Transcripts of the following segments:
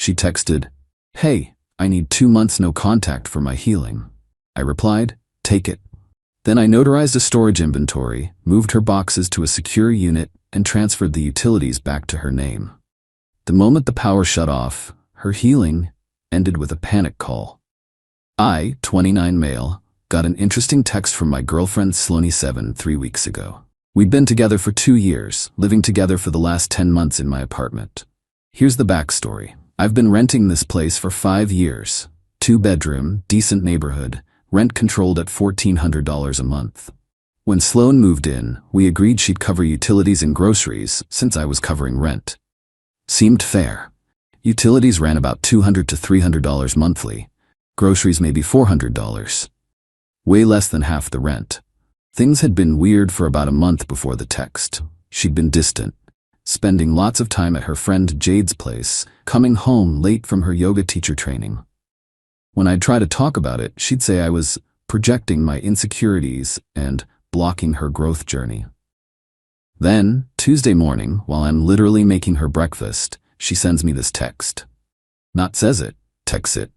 She texted, "Hey, I need 2 months no contact for my healing." I replied, "Take it." Then I notarized a storage inventory, moved her boxes to a secure unit, and transferred the utilities back to her name. The moment the power shut off, her healing ended with a panic call. I, 29 male, got an interesting text from my girlfriend Sloane7 3 weeks ago. We'd been together for 2 years, living together for the last 10 months in my apartment. Here's the backstory. I've been renting this place for 5 years. 2-bedroom, decent neighborhood, rent controlled at $1,400 a month. When Sloane moved in, we agreed she'd cover utilities and groceries since I was covering rent. Seemed fair. Utilities ran about $200 to $300 monthly. Groceries maybe $400. Way less than half the rent. Things had been weird for about a month before the text. She'd been distant, spending lots of time at her friend Jade's place, coming home late from her yoga teacher training. When I'd try to talk about it, she'd say I was projecting my insecurities and blocking her growth journey. Then, Tuesday morning, while I'm literally making her breakfast, she sends me this text. Not says it, texts it.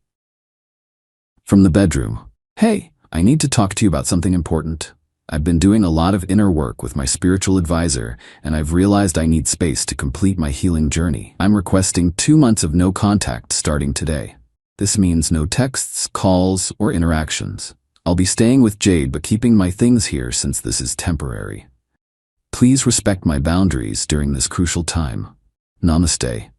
From the bedroom. "Hey, I need to talk to you about something important. I've been doing a lot of inner work with my spiritual advisor, and I've realized I need space to complete my healing journey. I'm requesting 2 months of no contact starting today. This means no texts, calls, or interactions. I'll be staying with Jade but keeping my things here since this is temporary. Please respect my boundaries during this crucial time. Namaste."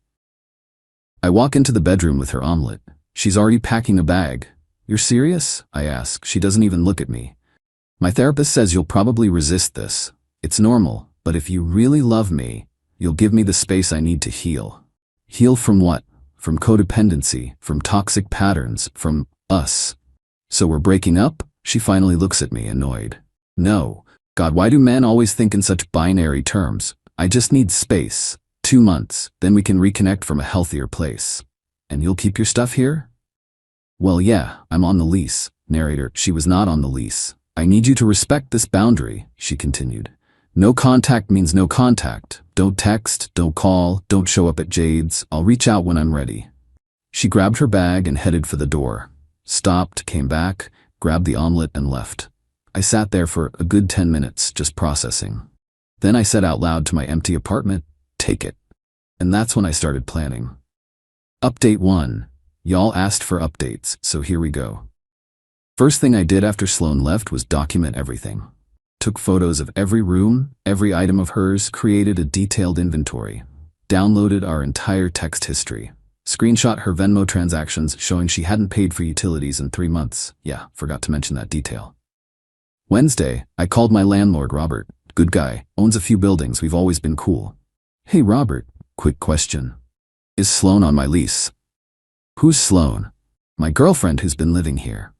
I walk into the bedroom with her omelet. She's already packing a bag. "You're serious?" I ask. She doesn't even look at me. "My therapist says you'll probably resist this. It's normal, but if you really love me, you'll give me the space I need to heal." Heal from what? From codependency, from toxic patterns, from us. "So we're breaking up?" She finally looks at me, annoyed. "No. God, why do men always think in such binary terms? I just need space. 2 months, then we can reconnect from a healthier place. And you'll keep your stuff here?" "Well, yeah, I'm on the lease." Narrator, she was not on the lease. "I need you to respect this boundary," she continued. "No contact means no contact. Don't text, don't call, don't show up at Jade's. I'll reach out when I'm ready." She grabbed her bag and headed for the door. Stopped, came back, grabbed the omelet and left. I sat there for a good 10 minutes, just processing. Then I said out loud to my empty apartment, "Take it." And that's when I started planning. Update 1. Y'all asked for updates, so here we go. First thing I did after Sloane left was document everything. Took photos of every room, every item of hers, created a detailed inventory. Downloaded our entire text history. Screenshot her Venmo transactions showing she hadn't paid for utilities in 3 months. Yeah, forgot to mention that detail. Wednesday, I called my landlord, Robert. Good guy, owns a few buildings, we've always been cool. "Hey Robert, quick question. Is Sloane on my lease?" "Who's Sloane?" "My girlfriend who's been living here."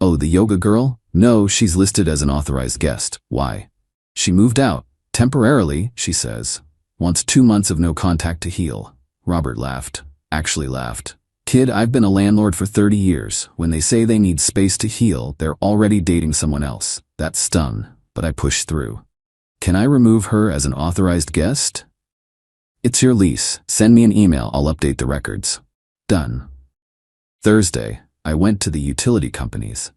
"Oh, the yoga girl?" "No, she's listed as an authorized guest." "Why?" "She moved out. Temporarily," she says. "Wants 2 months of no contact to heal." Robert laughed. Actually laughed. "Kid, I've been a landlord for 30 years. When they say they need space to heal, they're already dating someone else." That stung, but I pushed through. "Can I remove her as an authorized guest?" "It's your lease. Send me an email, I'll update the records." Done. Thursday, I went to the utility companies.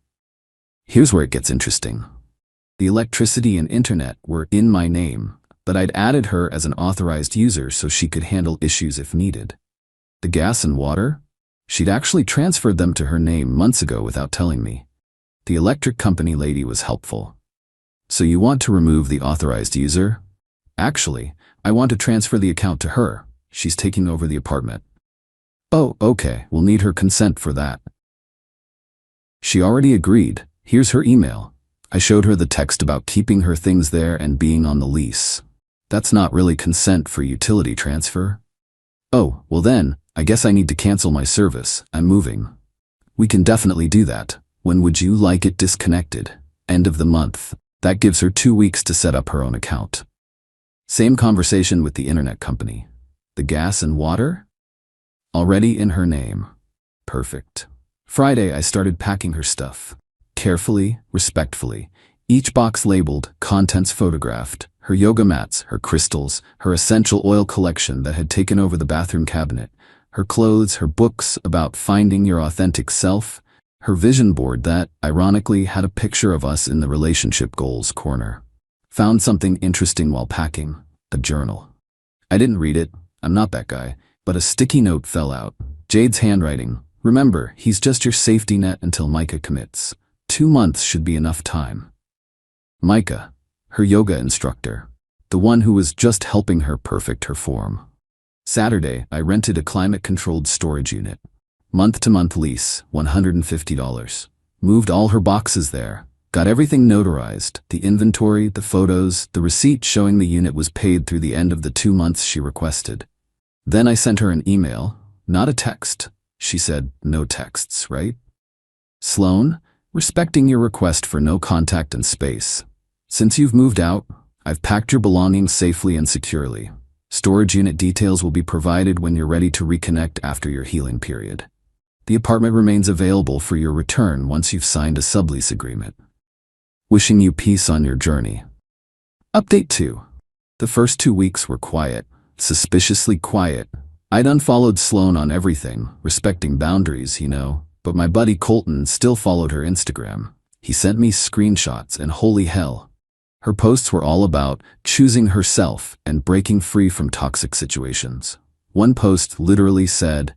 Here's where it gets interesting. The electricity and internet were in my name, but I'd added her as an authorized user so she could handle issues if needed. The gas and water? She'd actually transferred them to her name months ago without telling me. The electric company lady was helpful. "So you want to remove the authorized user?" "Actually, I want to transfer the account to her. She's taking over the apartment." "Oh, okay, we'll need her consent for that." She already agreed. Here's her email. I showed her the text about keeping her things there and being on the lease. That's not really consent for utility transfer. "Oh, well then, I guess I need to cancel my service. I'm moving." "We can definitely do that. When would you like it disconnected?" "End of the month." That gives her 2 weeks to set up her own account. Same conversation with the internet company. The gas and water? Already in her name. Perfect. Friday, I started packing her stuff. Carefully, respectfully. Each box labeled, contents photographed, her yoga mats, her crystals, her essential oil collection that had taken over the bathroom cabinet, Her clothes, her books about finding your authentic self, her vision board that, ironically, had a picture of us in the relationship goals corner. Found something interesting while packing, a journal. I didn't read it, I'm not that guy, but a sticky note fell out. Jade's handwriting. Remember, he's just your safety net until Micah commits. 2 months should be enough time. Micah, her yoga instructor, the one who was just helping her perfect her form. Saturday, I rented a climate-controlled storage unit. Month-to-month lease, $150. Moved all her boxes there. Got everything notarized, the inventory, the photos, the receipt showing the unit was paid through the end of the 2 months she requested. Then I sent her an email, not a text. She said, no texts, right? Sloan, respecting your request for no contact and space. Since you've moved out, I've packed your belongings safely and securely. Storage unit details will be provided when you're ready to reconnect after your healing period. The apartment remains available for your return once you've signed a sublease agreement. Wishing you peace on your journey. Update 2. The first 2 weeks were quiet, suspiciously quiet. I'd unfollowed Sloan on everything, respecting boundaries, but my buddy Colton still followed her Instagram. He sent me screenshots and holy hell. Her posts were all about choosing herself and breaking free from toxic situations. One post literally said,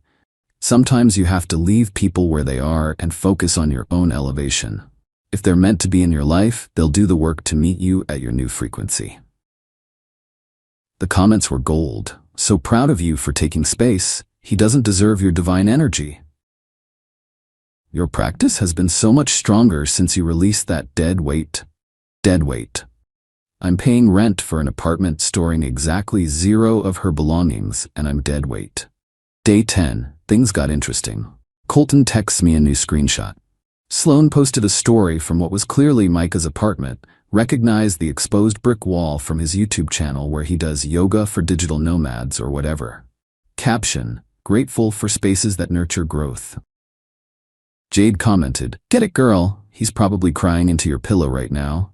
"Sometimes you have to leave people where they are and focus on your own elevation. If they're meant to be in your life, they'll do the work to meet you at your new frequency." The comments were gold. So proud of you for taking space. He doesn't deserve your divine energy. Your practice has been so much stronger since you released that dead weight. Dead weight. I'm paying rent for an apartment storing exactly 0 of her belongings, and I'm dead weight. Day 10, things got interesting. Colton texts me a new screenshot. Sloan posted a story from what was clearly Micah's apartment, recognized the exposed brick wall from his YouTube channel where he does yoga for digital nomads or whatever. Caption, grateful for spaces that nurture growth. Jade commented, "Get it, girl, he's probably crying into your pillow right now."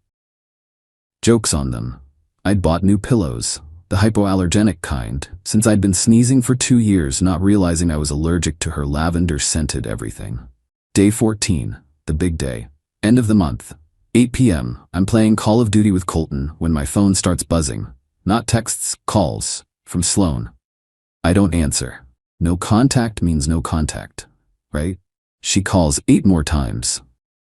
Jokes on them. I'd bought new pillows, the hypoallergenic kind, since I'd been sneezing for 2 years, not realizing I was allergic to her lavender-scented everything. Day 14, the big day. End of the month. 8 p.m. I'm playing Call of Duty with Colton when my phone starts buzzing. Not texts, calls. From Sloan. I don't answer. No contact means no contact, right? She calls 8 more times.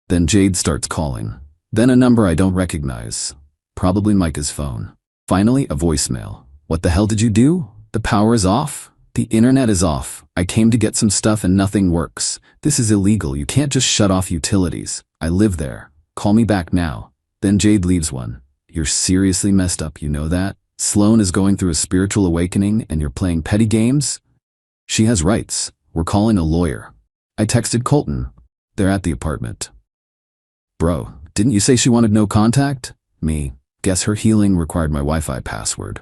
Then Jade starts calling. Then a number I don't recognize. Probably Micah's phone. Finally, a voicemail. "What the hell did you do? The power is off. The internet is off. I came to get some stuff and nothing works. This is illegal. You can't just shut off utilities. I live there. Call me back now." Then Jade leaves one. "You're seriously messed up, you know that? Sloan is going through a spiritual awakening and you're playing petty games? She has rights. We're calling a lawyer." I texted Colton. They're at the apartment. "Bro, didn't you say she wanted no contact?" Me. Guess her healing required my Wi-Fi password.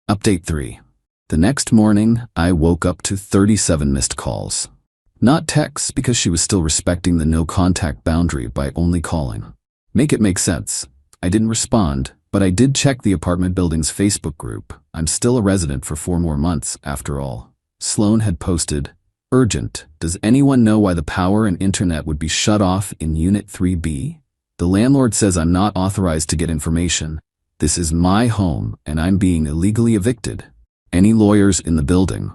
Update 3. The next morning, I woke up to 37 missed calls. Not texts, because she was still respecting the no contact boundary by only calling. Make it make sense. I didn't respond, but I did check the apartment building's Facebook group. I'm still a resident for 4 more months, after all. Sloan had posted, "Urgent. Does anyone know why the power and internet would be shut off in Unit 3B? The landlord says I'm not authorized to get information. This is my home, and I'm being illegally evicted. Any lawyers in the building?"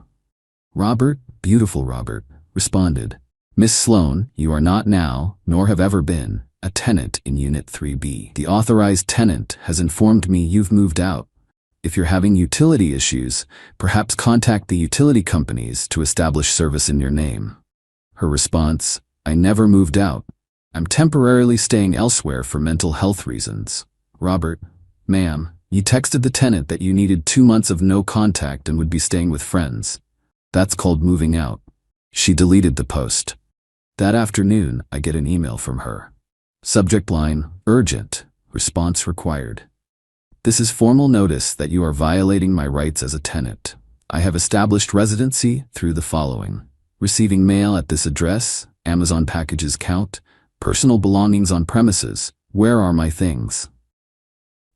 Robert, beautiful Robert, responded, "Miss Sloan, you are not now, nor have ever been, a tenant in Unit 3B. The authorized tenant has informed me you've moved out. If you're having utility issues, perhaps contact the utility companies to establish service in your name." Her response, "I never moved out. I'm temporarily staying elsewhere for mental health reasons." Robert, "Ma'am, you texted the tenant that you needed 2 months of no contact and would be staying with friends. That's called moving out." She deleted the post. That afternoon, I get an email from her. Subject line, "Urgent. Response required. This is formal notice that you are violating my rights as a tenant. I have established residency through the following: receiving mail at this address, Amazon packages count, personal belongings on premises, where are my things?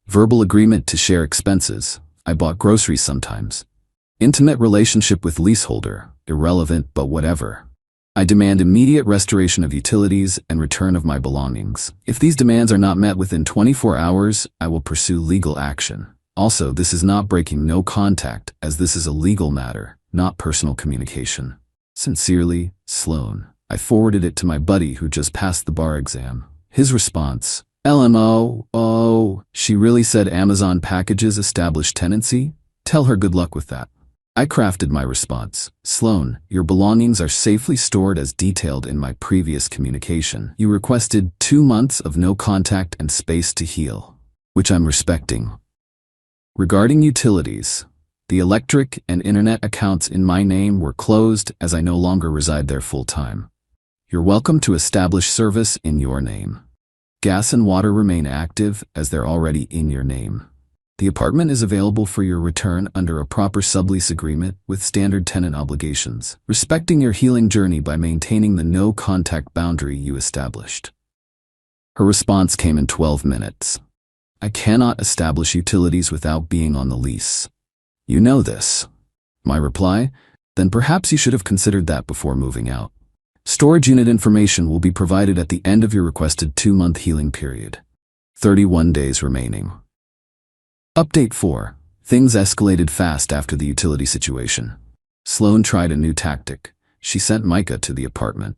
Verbal agreement to share expenses. I bought groceries sometimes. Intimate relationship with leaseholder, irrelevant but whatever. I demand immediate restoration of utilities and return of my belongings. If these demands are not met within 24 hours, I will pursue legal action. Also, this is not breaking no contact, as this is a legal matter, not personal communication. Sincerely, Sloan. I forwarded it to my buddy who just passed the bar exam. His response, LMO, oh, she really said Amazon packages establish tenancy? Tell her good luck with that. I crafted my response. Sloan, your belongings are safely stored as detailed in my previous communication. You requested 2 months of no contact and space to heal, which I'm respecting. Regarding utilities, the electric and internet accounts in my name were closed as I no longer reside there full-time. You're welcome to establish service in your name. Gas and water remain active as they're already in your name. The apartment is available for your return under a proper sublease agreement with standard tenant obligations, respecting your healing journey by maintaining the no-contact boundary you established. Her response came in 12 minutes. I cannot establish utilities without being on the lease. You know this. My reply, then perhaps you should have considered that before moving out. Storage unit information will be provided at the end of your requested 2-month healing period. 31 days remaining. Update 4. Things escalated fast after the utility situation. Sloan tried a new tactic. She sent Micah to the apartment.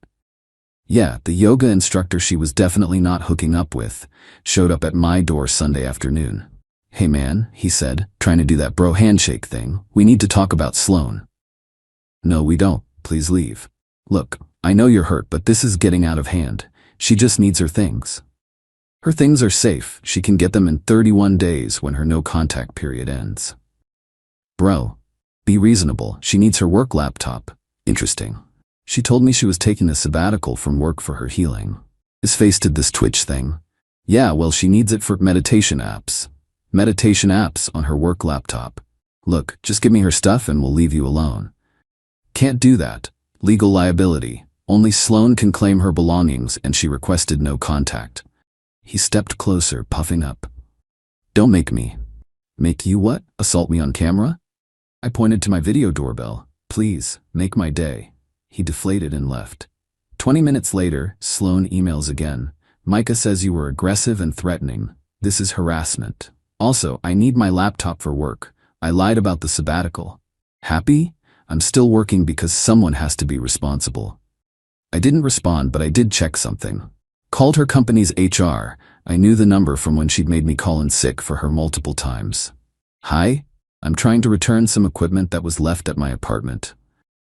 Yeah, the yoga instructor she was definitely not hooking up with showed up at my door Sunday afternoon. Hey man, he said, trying to do that bro handshake thing. We need to talk about Sloan. No, we don't. Please leave. Look, I know you're hurt, but this is getting out of hand. She just needs her things. Her things are safe. She can get them in 31 days when her no-contact period ends. Bro, be reasonable. She needs her work laptop. Interesting. She told me she was taking a sabbatical from work for her healing. His face did this twitch thing. Yeah, well, she needs it for meditation apps. Meditation apps on her work laptop. Look, just give me her stuff and we'll leave you alone. Can't do that. Legal liability. Only Sloan can claim her belongings, and she requested no contact. He stepped closer, puffing up. Don't make me. Make you what? Assault me on camera? I pointed to my video doorbell. Please, make my day. He deflated and left. 20 minutes later, Sloan emails again. Micah says you were aggressive and threatening. This is harassment. Also, I need my laptop for work. I lied about the sabbatical. Happy? I'm still working because someone has to be responsible. I didn't respond, but I did check something. Called her company's HR. I knew the number from when she'd made me call in sick for her multiple times. Hi, I'm trying to return some equipment that was left at my apartment.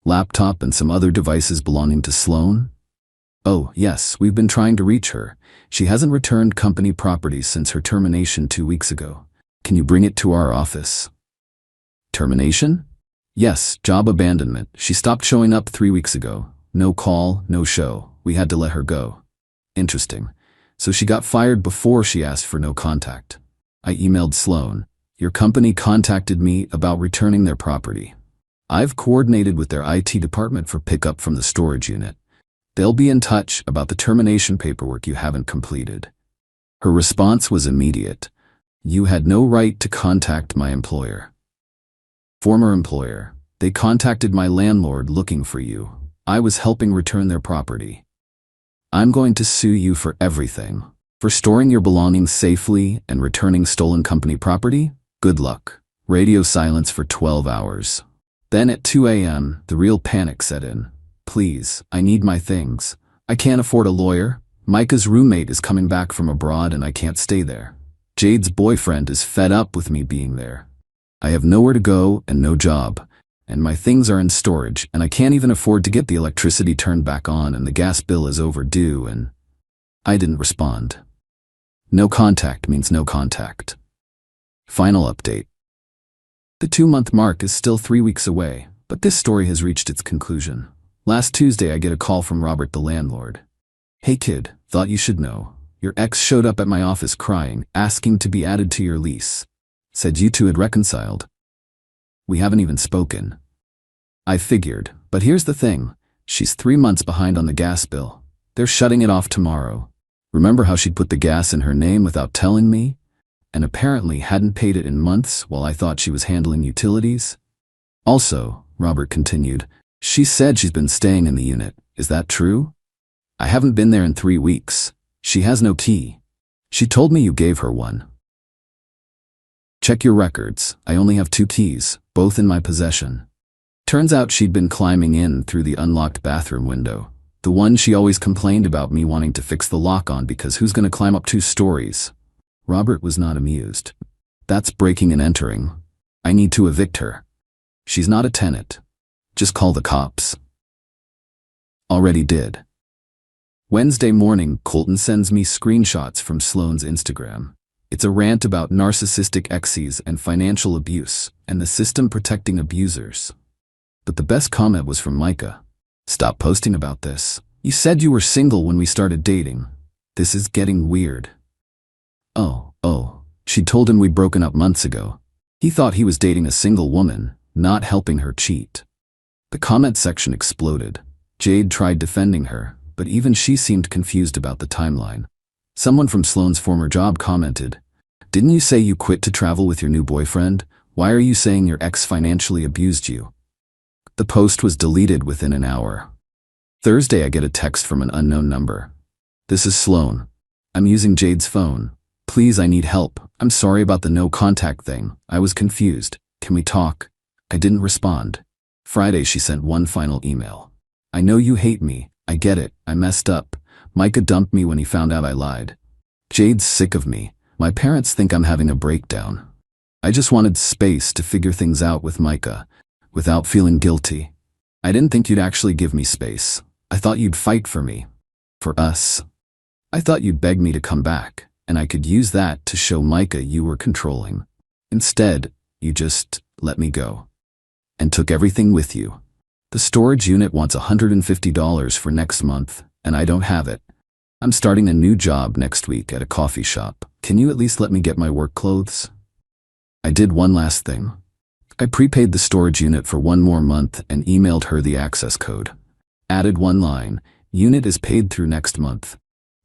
Laptop and some other devices belonging to Sloan. Oh, yes, we've been trying to reach her. She hasn't returned company property since her termination 2 weeks ago. Can you bring it to our office? Termination? Yes, job abandonment. She stopped showing up 3 weeks ago. No call, no show. We had to let her go. Interesting. So she got fired before she asked for no contact. I emailed Sloan. Your company contacted me about returning their property. I've coordinated with their IT department for pickup from the storage unit. They'll be in touch about the termination paperwork you haven't completed. Her response was immediate. You had no right to contact my employer. Former employer. They contacted my landlord looking for you. I was helping return their property. I'm going to sue you for everything. For storing your belongings safely and returning stolen company property? Good luck. Radio silence for 12 hours. Then at 2 a.m., the real panic set in. Please, I need my things. I can't afford a lawyer. Micah's roommate is coming back from abroad and I can't stay there. Jade's boyfriend is fed up with me being there. I have nowhere to go and no job. And my things are in storage, and I can't even afford to get the electricity turned back on, and the gas bill is overdue, and I didn't respond. No contact means no contact. Final update. The 2-month mark is still 3 weeks away, but this story has reached its conclusion. Last Tuesday, I get a call from Robert, the landlord. Hey kid, thought you should know. Your ex showed up at my office crying, asking to be added to your lease. Said you two had reconciled. We haven't even spoken. I figured, but here's the thing. She's 3 months behind on the gas bill. They're shutting it off tomorrow. Remember how she'd put the gas in her name without telling me? And apparently hadn't paid it in months while I thought she was handling utilities? Also, Robert continued, she said she's been staying in the unit. Is that true? I haven't been there in 3 weeks. She has no key. She told me you gave her one. Check your records. I only have 2 keys, both in my possession. Turns out she'd been climbing in through the unlocked bathroom window. The one she always complained about me wanting to fix the lock on because who's gonna climb up 2 stories? Robert was not amused. That's breaking and entering. I need to evict her. She's not a tenant. Just call the cops. Already did. Wednesday morning, Colton sends me screenshots from Sloane's Instagram. It's a rant about narcissistic exes and financial abuse, and the system protecting abusers. But the best comment was from Micah. Stop posting about this. You said you were single when we started dating. This is getting weird. Oh, she told him we'd broken up months ago. He thought he was dating a single woman, not helping her cheat. The comment section exploded. Jade tried defending her, but even she seemed confused about the timeline. Someone from Sloane's former job commented, "Didn't you say you quit to travel with your new boyfriend? Why are you saying your ex financially abused you?" The post was deleted within an hour. Thursday, I get a text from an unknown number. "This is Sloane. I'm using Jade's phone. Please, I need help. I'm sorry about the no contact thing. I was confused. Can we talk?" I didn't respond. Friday, she sent one final email. "I know you hate me. I get it. I messed up. Micah dumped me when he found out I lied. Jade's sick of me. My parents think I'm having a breakdown. I just wanted space to figure things out with Micah, without feeling guilty. I didn't think you'd actually give me space. I thought you'd fight for me. For us. I thought you'd beg me to come back, and I could use that to show Micah you were controlling. Instead, you just let me go. And took everything with you. The storage unit wants $150 for next month, and I don't have it. I'm starting a new job next week at a coffee shop. Can you at least let me get my work clothes?" I did one last thing. I prepaid the storage unit for 1 more month and emailed her the access code. Added one line, "Unit is paid through next month.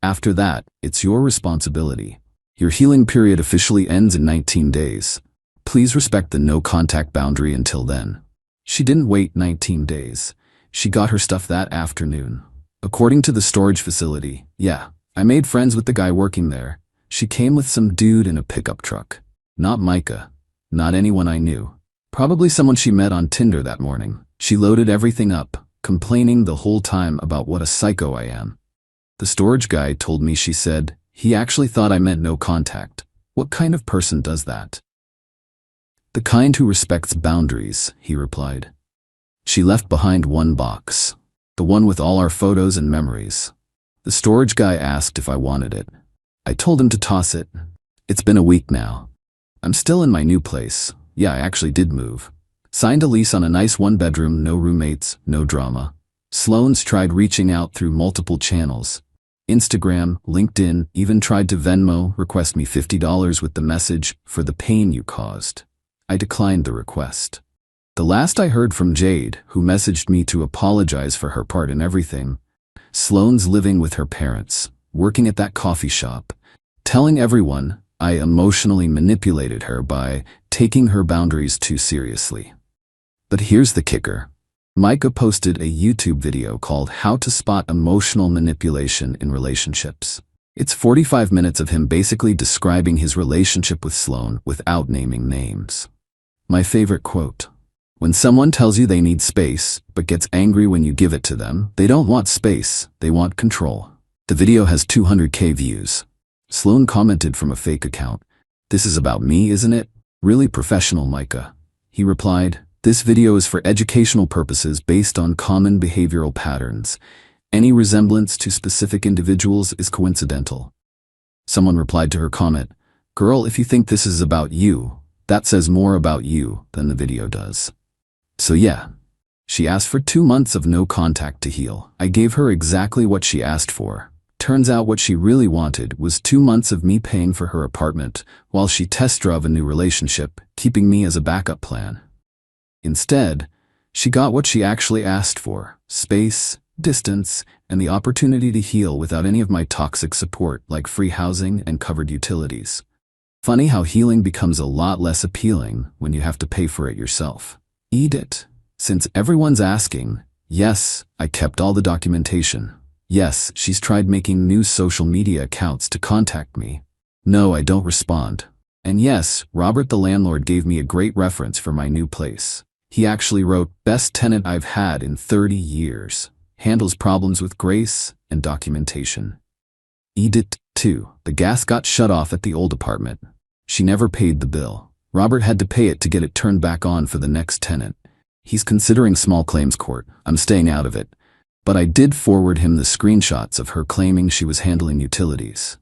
After that, it's your responsibility. Your healing period officially ends in 19 days. Please respect the no-contact boundary until then." She didn't wait 19 days. She got her stuff that afternoon. According to the storage facility, I made friends with the guy working there. She came with some dude in a pickup truck. Not Micah. Not anyone I knew. Probably someone she met on Tinder that morning. She loaded everything up, complaining the whole time about what a psycho I am. The storage guy told me she said, he actually thought I meant no contact. What kind of person does that? "The kind who respects boundaries," he replied. She left behind one box. The one with all our photos and memories. The storage guy asked if I wanted it. I told him to toss it. It's been a week now. I'm still in my new place. I actually did move. Signed a lease on a nice 1-bedroom, no roommates, no drama. Sloane's tried reaching out through multiple channels. Instagram, LinkedIn, even tried to Venmo, request me $50 with the message, "For the pain you caused." I declined the request. The last I heard from Jade, who messaged me to apologize for her part in everything, Sloane's living with her parents, working at that coffee shop, telling everyone I emotionally manipulated her by taking her boundaries too seriously. But here's the kicker. Micah posted a YouTube video called "How to Spot Emotional Manipulation in Relationships." It's 45 minutes of him basically describing his relationship with Sloane without naming names. My favorite quote: "When someone tells you they need space, but gets angry when you give it to them, they don't want space, they want control." The video has 200K views. Sloane commented from a fake account, "This is about me, isn't it? Really professional, Micah." He replied, "This video is for educational purposes based on common behavioral patterns. Any resemblance to specific individuals is coincidental." Someone replied to her comment, "Girl, if you think this is about you, that says more about you than the video does." So she asked for 2 months of no contact to heal. I gave her exactly what she asked for. Turns out what she really wanted was 2 months of me paying for her apartment while she test drove a new relationship, keeping me as a backup plan. Instead, she got what she actually asked for: space, distance, and the opportunity to heal without any of my toxic support like free housing and covered utilities. Funny how healing becomes a lot less appealing when you have to pay for it yourself. Eat it. Since everyone's asking, yes, I kept all the documentation. Yes, she's tried making new social media accounts to contact me. No, I don't respond. And yes, Robert the landlord gave me a great reference for my new place. He actually wrote, best tenant I've had in 30 years. Handles problems with grace and documentation. Edit 2. The gas got shut off at the old apartment. She never paid the bill. Robert had to pay it to get it turned back on for the next tenant. He's considering small claims court. I'm staying out of it. But I did forward him the screenshots of her claiming she was handling utilities.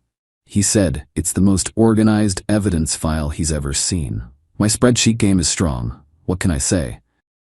He said it's the most organized evidence file he's ever seen. My spreadsheet game is strong. What can I say?